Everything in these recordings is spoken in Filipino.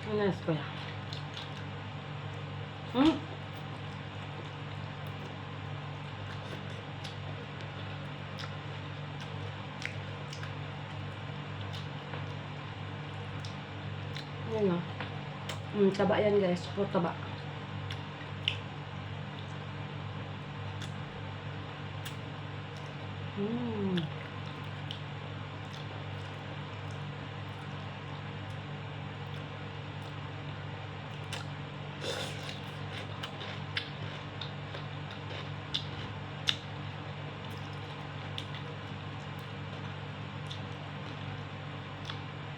Nice ko yan. Hmm? Yan o. Taba yan guys. Puro taba.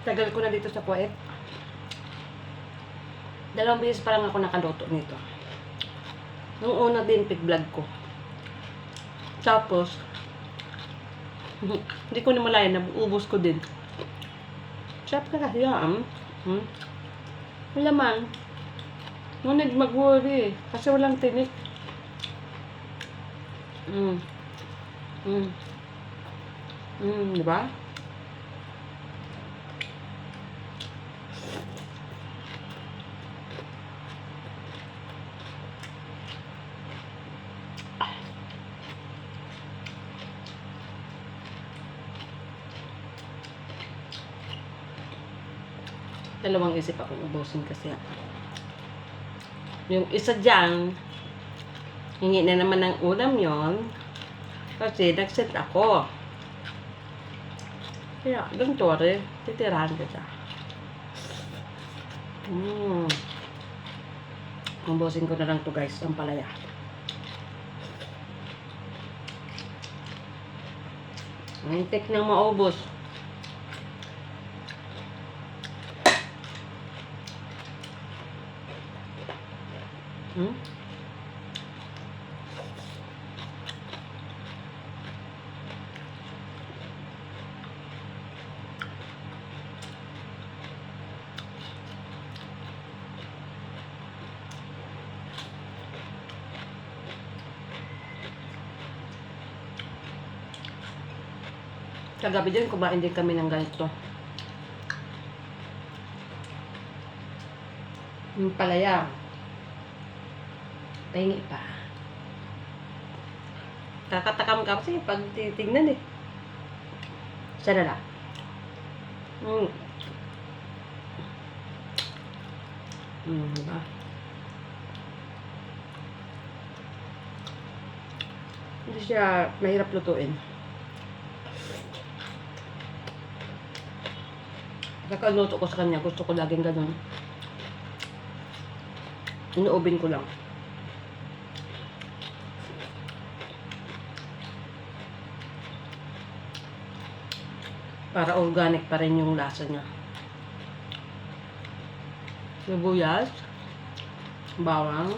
Tagal ko na dito sa Kuwait. 2 beses pa lang ako nakaluto nito. Nung una din pig vlog ko. Tapos hindi ko na malaya, naubos ko din. Sarap ka kasi yan. Laman. No need mag-worry. Kasi walang tinik. Diba? Dalawang isip akong ubusin kasi yung isa dyan, hingi na naman ng ulam yon kasi nag-set ako. Kaya, don't worry, titirahan ko siya. Ubusin ko na lang to guys, ang palaya. Hintik nang maubos. Kagabi din, kumain din kami ng ganito. Yung palaya. Pahingi pa. Kakatakam ka kasi pag titignan eh. Sana lang. Diba? Hindi siya mahirap lutuin. Kakaluto ko sa kanya, gusto ko laging ganun. Inuubin ko lang. Para organic pa rin yung lasa niya. Sibuyas, bawang,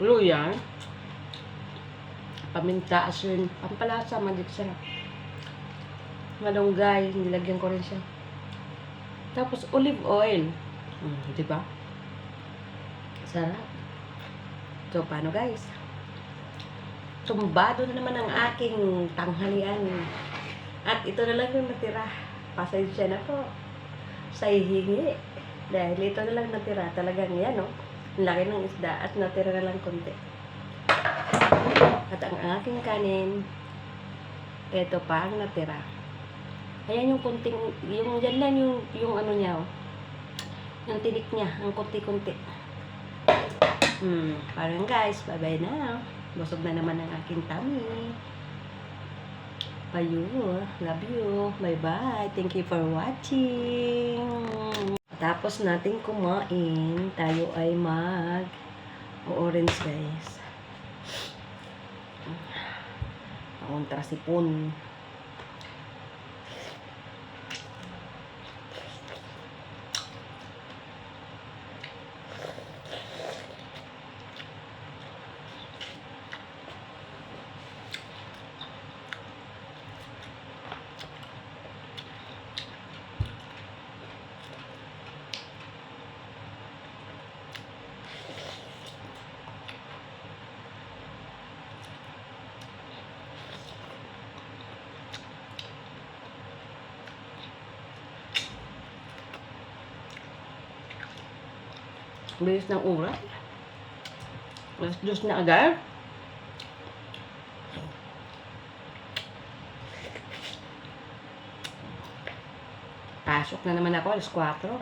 luya, paminta, asin, pampalasa, magic sarap. Malunggay, nilagyan ko rin siya. Tapos olive oil. Diba? Sarap. So, paano guys? Tumbado na naman ang aking tanghalian. At ito na lang yung natira. Pasensya na po sa hihingi. Dahil ito na lang natira. Talagang yan, no? Ang laki ng isda at natira na lang konti. At ang aking kanin, ito pa ang natira. Ayan yung kunting, yung dyan lang yung ano niya, oh. Yung tinik niya, ang kunti-kunti. Parang guys, bye-bye na. Busog na naman ang aking tummy. Payo, love you. Bye-bye. Thank you for watching. Tapos natin kumain, tayo ay mag-orange guys. Kontra sipon. Bilis ng oras. Alas 2 na agad. Pasok na naman ako, alas 4.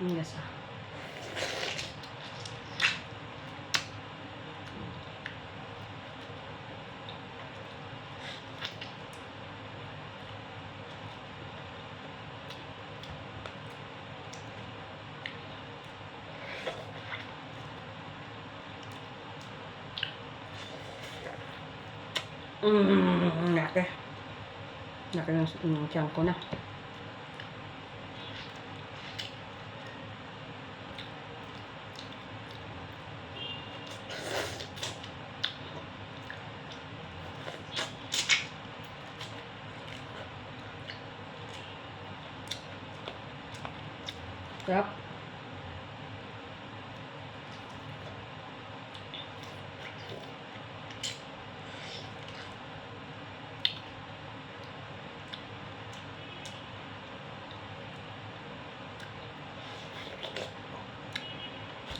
Ang gasa. Laki. Laki ng tiyan ko na. Sarap.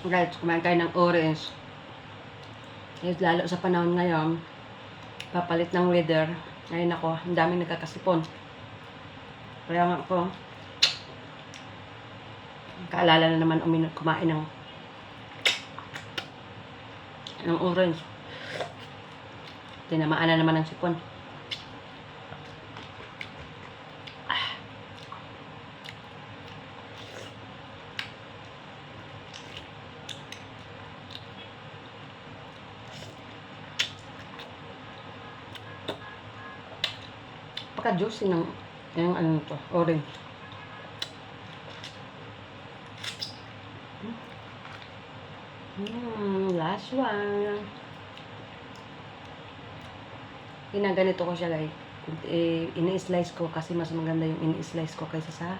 Guys, kumain tayo ng orange. Yes, lalo sa panahon ngayon, papalit ng weather. Ngayon ako, ang daming nagkakasipon. Kaya nga ako, kaalala na naman kumain ng orange. Tinamaan na naman ng sipon. Pagka-juicy ng ano to, orange. Last one. Ginaganito ko siya, guys. Ini-slice ko kasi mas maganda yung ini-slice ko kaysa sa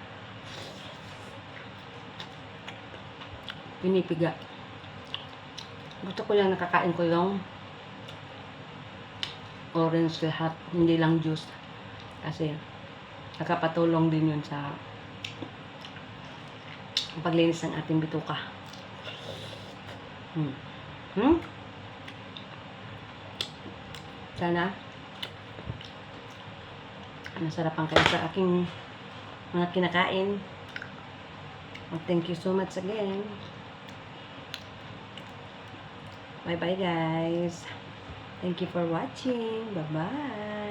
pinipiga. Gusto ko lang nakakain ko yung orange lahat, hindi lang juice. Kasi nakapatulong din yun sa paglinis ng ating bituka. Sana nasarapan kayo sa aking mga kinakain. Thank you so much again. Bye bye guys. Thank you for watching. Bye bye.